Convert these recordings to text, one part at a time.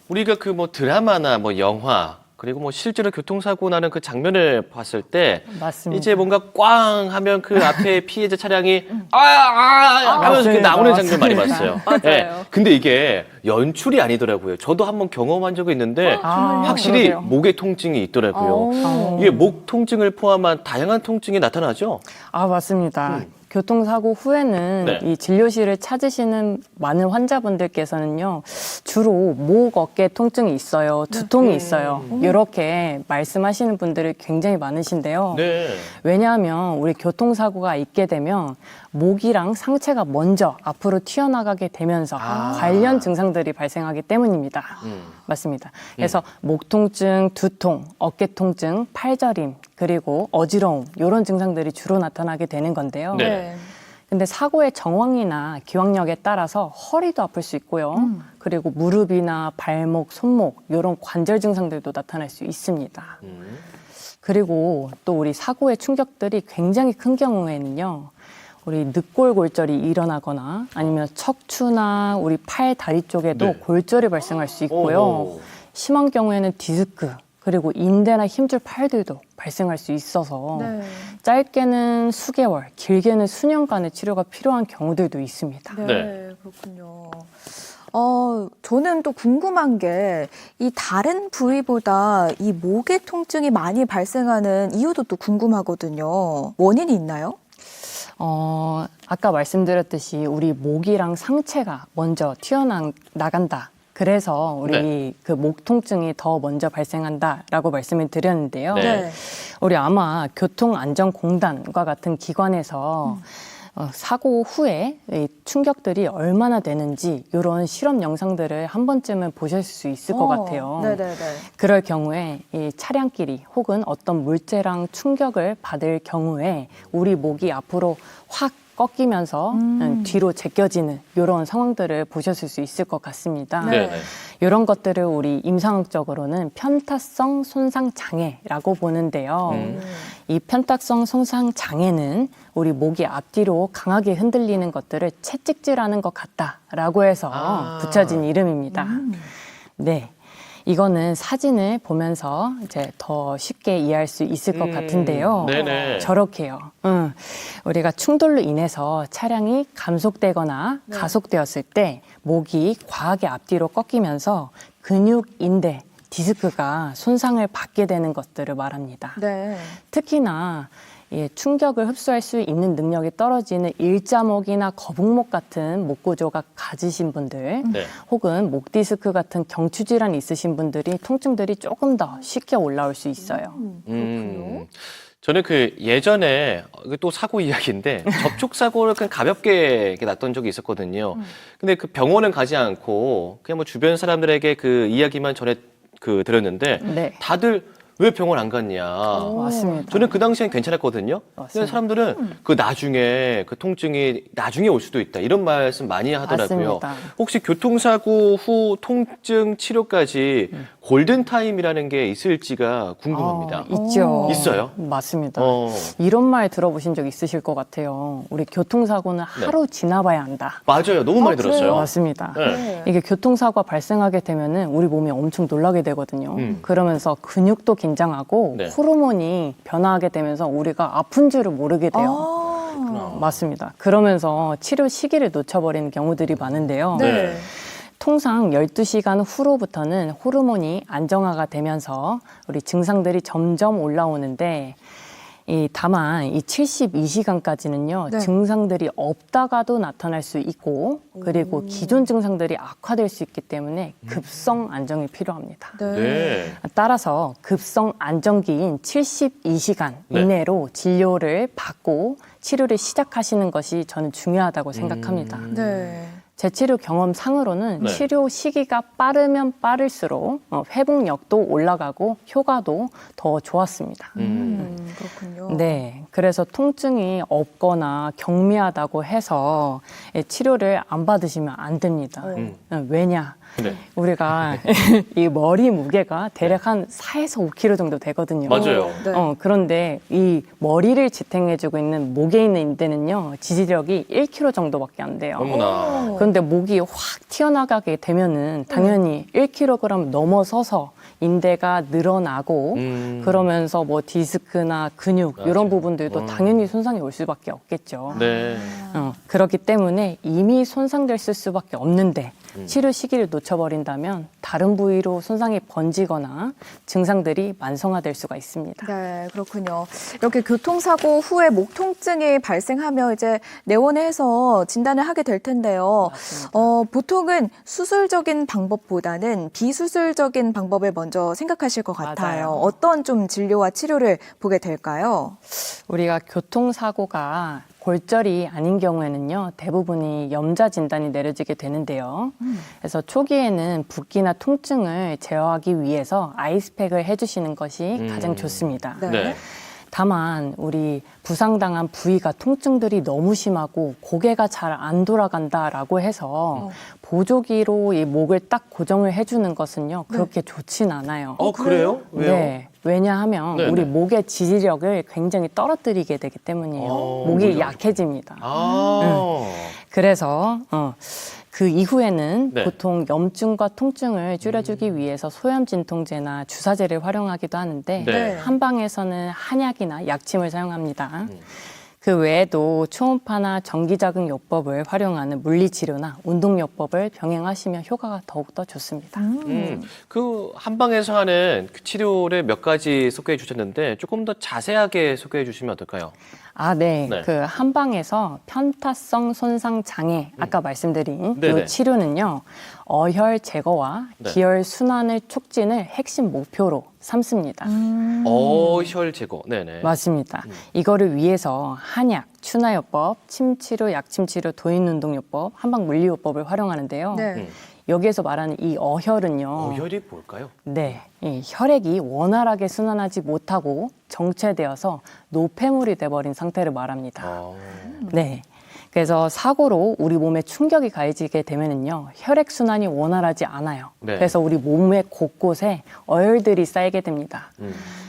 우리가 그 뭐 드라마나 뭐 영화 그리고 뭐 실제로 교통사고 나는 그 장면을 봤을 때 맞습니다. 이제 뭔가 꽝 하면 그 앞에 피해자 차량이 하면서 이렇게 나오는 장면 많이 봤어요. 맞아요. 네. 근데 이게 연출이 아니더라고요. 저도 한번 경험한 적이 있는데 확실히 그러게요. 목에 통증이 있더라고요. 이게 목 통증을 포함한 다양한 통증이 나타나죠? 맞습니다. 교통사고 후에는 네. 이 진료실을 찾으시는 많은 환자분들께서는요, 주로 목, 어깨 통증이 있어요, 두통이 있어요. 이렇게 말씀하시는 분들이 굉장히 많으신데요. 네. 왜냐하면 우리 교통사고가 있게 되면 목이랑 상체가 먼저 앞으로 튀어나가게 되면서 관련 증상들이 발생하기 때문입니다. 맞습니다. 그래서 목 통증, 두통, 어깨 통증, 팔저림, 그리고 어지러움 이런 증상들이 주로 나타나게 되는 건데요. 네. 근데 사고의 정황이나 기왕력에 따라서 허리도 아플 수 있고요. 그리고 무릎이나 발목, 손목 이런 관절 증상들도 나타날 수 있습니다. 그리고 또 우리 사고의 충격들이 굉장히 큰 경우에는요. 우리 늑골골절이 일어나거나 아니면 척추나 우리 팔, 다리 쪽에도 네. 골절이 발생할 수 있고요. 오. 심한 경우에는 디스크, 그리고 인대나 힘줄 팔들도 발생할 수 있어서 짧게는 수개월, 길게는 수년간의 치료가 필요한 경우들도 있습니다. 네. 그렇군요. 저는 또 궁금한 게 이 다른 부위보다 이 목의 통증이 많이 발생하는 이유도 또 궁금하거든요. 원인이 있나요? 아까 말씀드렸듯이 우리 목이랑 상체가 먼저 튀어나간다. 그래서 우리 네. 그 목 통증이 더 먼저 발생한다라고 말씀을 드렸는데요. 네. 우리 아마 교통안전공단과 같은 기관에서 사고 후에 이 충격들이 얼마나 되는지 이런 실험 영상들을 한 번쯤은 보실 수 있을 것 같아요. 네네네. 그럴 경우에 이 차량끼리 혹은 어떤 물체랑 충격을 받을 경우에 우리 목이 앞으로 확 꺾이면서 뒤로 제껴지는 이런 상황들을 보셨을 수 있을 것 같습니다. 네. 이런 것들을 우리 임상학적으로는 편타성 손상 장애라고 보는데요. 이 편타성 손상 장애는 우리 목이 앞뒤로 강하게 흔들리는 것들을 채찍질하는 것 같다라고 해서 붙여진 이름입니다. 네. 이거는 사진을 보면서 이제 더 쉽게 이해할 수 있을 것 같은데요. 네네. 저렇게요. 우리가 충돌로 인해서 차량이 감속되거나 가속되었을 때 목이 과하게 앞뒤로 꺾이면서 근육, 인대, 디스크가 손상을 받게 되는 것들을 말합니다. 네. 특히나 충격을 흡수할 수 있는 능력이 떨어지는 일자목이나 거북목 같은 목 구조가 가지신 분들 네. 혹은 목 디스크 같은 경추 질환이 있으신 분들이 통증들이 조금 더 쉽게 올라올 수 있어요. 저는 그 예전에 또 사고 이야기인데 접촉 사고를 그냥 가볍게 이렇게 났던 적이 있었거든요. 근데 그 병원은 가지 않고 그냥 뭐 주변 사람들에게 그 이야기만 전해 들었는데 네. 다들 왜 병원 안 갔냐. 맞습니다. 저는 그 당시엔 괜찮았거든요. 근데 맞습니다. 사람들은 그 나중에 그 통증이 나중에 올 수도 있다. 이런 말씀 많이 하더라고요. 맞습니다. 혹시 교통사고 후 통증 치료까지 골든타임이라는 게 있을지가 궁금합니다. 있죠. 있어요? 맞습니다. 어. 이런 말 들어보신 적 있으실 것 같아요. 우리 교통사고는 하루 지나봐야 한다. 맞아요. 너무 많이 들었어요. 맞습니다. 네. 이게 교통사고가 발생하게 되면은 우리 몸이 엄청 놀라게 되거든요. 그러면서 근육도 긴장하고 네. 호르몬이 변화하게 되면서 우리가 아픈 줄을 모르게 돼요. 맞습니다. 그러면서 치료 시기를 놓쳐버리는 경우들이 많은데요. 네. 통상 12시간 후로부터는 호르몬이 안정화가 되면서 우리 증상들이 점점 올라오는데 다만 이 72시간까지는요 네. 증상들이 없다가도 나타날 수 있고 그리고 기존 증상들이 악화될 수 있기 때문에 급성 안정이 필요합니다. 네. 따라서 급성 안정기인 72시간 네. 이내로 진료를 받고 치료를 시작하시는 것이 저는 중요하다고 생각합니다. 네. 제 치료 경험 상으로는 네. 치료 시기가 빠르면 빠를수록 회복력도 올라가고 효과도 더 좋았습니다. 그렇군요. 네, 그래서 통증이 없거나 경미하다고 해서 치료를 안 받으시면 안 됩니다. 왜냐? 네. 우리가 이 머리 무게가 대략 한 4에서 5kg 정도 되거든요. 맞아요. 네. 그런데 이 머리를 지탱해주고 있는 목에 있는 인대는요, 지지력이 1kg 정도밖에 안 돼요. 어머나. 그런데 목이 확 튀어나가게 되면은 당연히 1kg 넘어서서 인대가 늘어나고 그러면서 뭐 디스크나 근육 맞아요. 이런 부분들도 당연히 손상이 올 수밖에 없겠죠. 네. 그렇기 때문에 이미 손상됐을 수밖에 없는데 치료 시기를 놓쳐버린다면 다른 부위로 손상이 번지거나 증상들이 만성화될 수가 있습니다. 네, 그렇군요. 이렇게 교통사고 후에 목 통증이 발생하면 이제 내원해서 진단을 하게 될 텐데요. 보통은 수술적인 방법보다는 비수술적인 방법을 먼저 생각하실 것 같아요. 맞아요. 어떤 좀 진료와 치료를 보게 될까요? 우리가 교통사고가 골절이 아닌 경우에는요, 대부분이 염좌 진단이 내려지게 되는데요. 그래서 초기에는 붓기나 통증을 제어하기 위해서 아이스팩을 해주시는 것이 가장 좋습니다. 네. 네. 다만 우리 부상당한 부위가 통증들이 너무 심하고 고개가 잘 안 돌아간다라고 해서 보조기로 이 목을 딱 고정을 해주는 것은요, 그렇게 좋진 않아요. 그래요? 왜요? 네. 왜냐하면 네네. 우리 목의 지지력을 굉장히 떨어뜨리게 되기 때문이에요. 목이 오히려. 약해집니다. 아. 그래서 그 이후에는 네. 보통 염증과 통증을 줄여주기 위해서 소염 진통제나 주사제를 활용하기도 하는데 네. 한방에서는 한약이나 약침을 사용합니다. 그 외에도 초음파나 전기자극요법을 활용하는 물리치료나 운동요법을 병행하시면 효과가 더욱더 좋습니다. 그 한방에서 하는 그 치료를 몇 가지 소개해 주셨는데 조금 더 자세하게 소개해 주시면 어떨까요? 네. 네. 그 한방에서 편타성 손상 장애, 아까 말씀드린 네네. 이 치료는요, 어혈 제거와 네. 기혈 순환을 촉진을 핵심 목표로 삼습니다. 어혈 제거. 네네. 맞습니다. 이거를 위해서 한약, 추나요법, 침치료, 약침치료, 도인운동요법, 한방물리요법을 활용하는데요. 네. 여기에서 말하는 이 어혈은요. 어혈이 뭘까요? 네, 이 혈액이 원활하게 순환하지 못하고 정체되어서 노폐물이 돼버린 상태를 말합니다. 아. 네. 그래서 사고로 우리 몸에 충격이 가해지게 되면은요, 혈액 순환이 원활하지 않아요. 네. 그래서 우리 몸의 곳곳에 어혈들이 쌓이게 됩니다.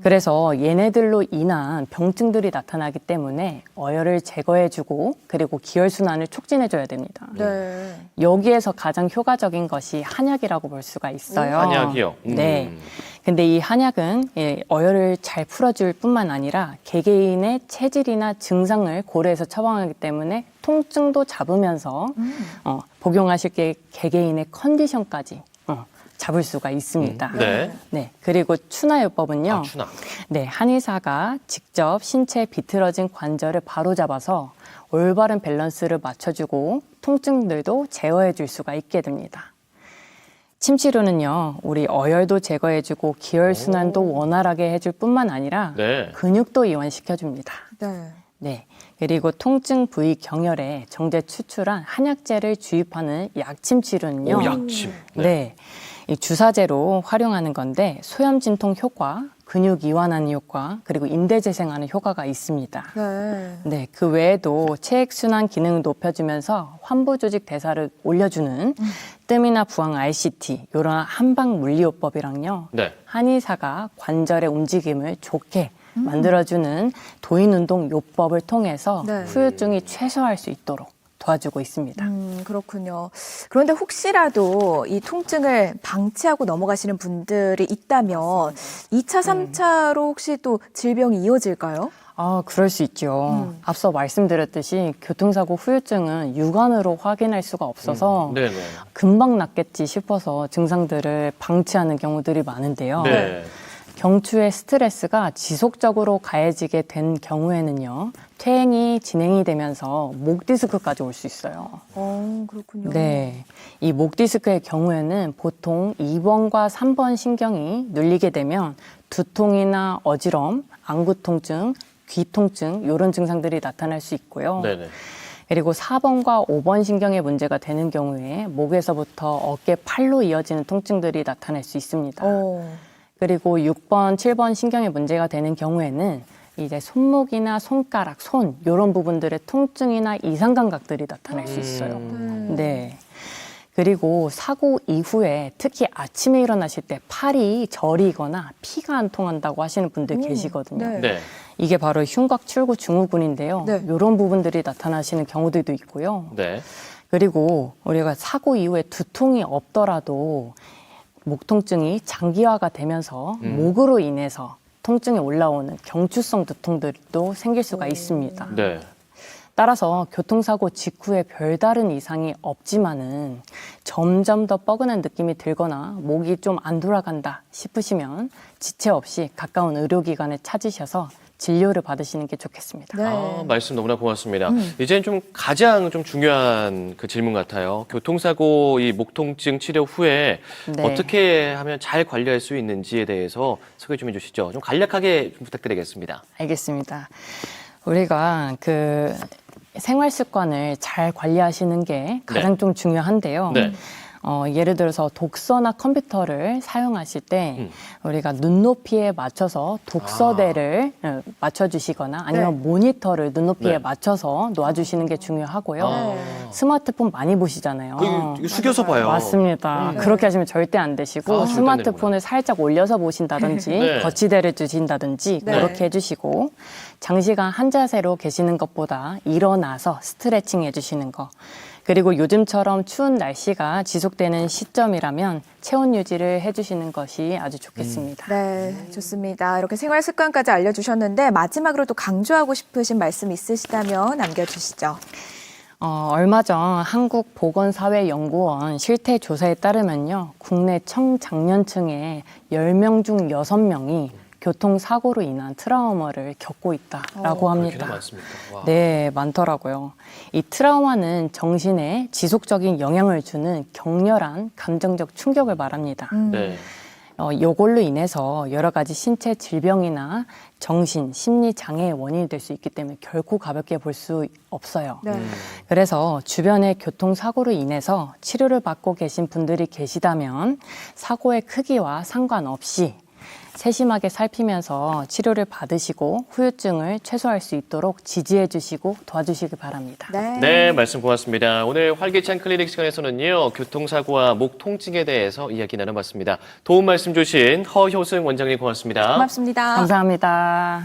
그래서 얘네들로 인한 병증들이 나타나기 때문에 어혈을 제거해주고 그리고 기혈 순환을 촉진해줘야 됩니다. 네. 여기에서 가장 효과적인 것이 한약이라고 볼 수가 있어요. 한약이요? 네. 근데 이 한약은 어혈을 잘 풀어줄 뿐만 아니라 개개인의 체질이나 증상을 고려해서 처방하기 때문에 통증도 잡으면서 복용하실 게 개개인의 컨디션까지 잡을 수가 있습니다. 네. 네. 그리고 추나요법은요. 추나. 네, 한의사가 직접 신체에 비틀어진 관절을 바로잡아서 올바른 밸런스를 맞춰주고 통증들도 제어해 줄 수가 있게 됩니다. 침치료는요, 우리 어혈도 제거해주고 기혈순환도 원활하게 해줄 뿐만 아니라 네. 근육도 이완시켜줍니다. 네. 네. 그리고 통증 부위 경혈에 정제 추출한 한약재를 주입하는 약침치료는요. 약침. 네. 이 주사제로 활용하는 건데 소염 진통 효과, 근육 이완하는 효과, 그리고 인대 재생하는 효과가 있습니다. 네. 네, 그 외에도 체액 순환 기능을 높여주면서 환부 조직 대사를 올려주는 뜸이나 부항 RCT 이런 한방 물리요법이랑요. 네. 한의사가 관절의 움직임을 좋게 만들어주는 도인운동 요법을 통해서 네. 후유증이 최소화할 수 있도록 도와주고 있습니다. 그렇군요. 그런데 혹시라도 이 통증을 방치하고 넘어가시는 분들이 있다면 2차, 3차로 혹시 또 질병이 이어질까요? 그럴 수 있죠. 앞서 말씀드렸듯이 교통사고 후유증은 육안으로 확인할 수가 없어서 네네. 금방 낫겠지 싶어서 증상들을 방치하는 경우들이 많은데요. 네. 경추의 스트레스가 지속적으로 가해지게 된 경우에는요, 퇴행이 진행이 되면서 목 디스크까지 올 수 있어요. 그렇군요. 네. 이 목 디스크의 경우에는 보통 2번과 3번 신경이 눌리게 되면 두통이나 어지럼, 안구 통증, 귀 통증 이런 증상들이 나타날 수 있고요. 네네. 그리고 4번과 5번 신경에 문제가 되는 경우에 목에서부터 어깨, 팔로 이어지는 통증들이 나타날 수 있습니다. 그리고 6번, 7번 신경에 문제가 되는 경우에는 이제 손목이나 손가락, 손 이런 부분들의 통증이나 이상 감각들이 나타날 수 있어요. 네. 그리고 사고 이후에 특히 아침에 일어나실 때 팔이 저리거나 피가 안 통한다고 하시는 분들 계시거든요. 네. 네. 이게 바로 흉곽 출구 증후군인데요. 네. 이런 부분들이 나타나시는 경우들도 있고요. 네. 그리고 우리가 사고 이후에 두통이 없더라도 목 통증이 장기화가 되면서 목으로 인해서 통증이 올라오는 경추성 두통들도 생길 수가 있습니다. 네. 따라서 교통사고 직후에 별다른 이상이 없지만은 점점 더 뻐근한 느낌이 들거나 목이 좀 안 돌아간다 싶으시면 지체 없이 가까운 의료기관에 찾으셔서 진료를 받으시는 게 좋겠습니다. 네. 아, 말씀 너무나 고맙습니다. 이제는 좀 가장 좀 중요한 그 질문 같아요. 교통사고 이 목통증 치료 후에 네. 어떻게 하면 잘 관리할 수 있는지에 대해서 소개 좀 해주시죠. 좀 간략하게 좀 부탁드리겠습니다. 알겠습니다. 우리가 그 생활 습관을 잘 관리하시는 게 가장 좀 중요한데요. 네. 예를 들어서 독서나 컴퓨터를 사용하실 때 우리가 눈높이에 맞춰서 독서대를 맞춰주시거나 아니면 모니터를 눈높이에 네. 맞춰서 놓아주시는 게 중요하고요. 아. 스마트폰 많이 보시잖아요. 이거 숙여서 봐요. 맞습니다. 그렇게 하시면 절대 안 되시고 아, 절대 안 스마트폰을 살짝 올려서 보신다든지 네. 거치대를 두신다든지 네. 그렇게 해주시고 장시간 한 자세로 계시는 것보다 일어나서 스트레칭 해주시는 거 그리고 요즘처럼 추운 날씨가 지속되는 시점이라면 체온 유지를 해주시는 것이 아주 좋겠습니다. 네, 좋습니다. 이렇게 생활 습관까지 알려주셨는데 마지막으로 또 강조하고 싶으신 말씀 있으시다면 남겨주시죠. 얼마 전 한국보건사회연구원 실태조사에 따르면요. 국내 청장년층의 10명 중 6명이 교통사고로 인한 트라우마를 겪고 있다라고 합니다. 그렇게나 많습니까? 와. 네, 많더라고요. 이 트라우마는 정신에 지속적인 영향을 주는 격렬한 감정적 충격을 말합니다. 네. 이걸로 인해서 여러 가지 신체 질병이나 정신, 심리 장애의 원인이 될 수 있기 때문에 결코 가볍게 볼 수 없어요. 네. 그래서 주변에 교통사고로 인해서 치료를 받고 계신 분들이 계시다면 사고의 크기와 상관없이 세심하게 살피면서 치료를 받으시고 후유증을 최소화할 수 있도록 지지해 주시고 도와주시기 바랍니다. 네. 네, 말씀 고맙습니다. 오늘 활기찬 클리닉 시간에서는요, 교통사고와 목 통증에 대해서 이야기 나눠봤습니다. 도움 말씀 주신 허효승 원장님 고맙습니다. 고맙습니다. 감사합니다.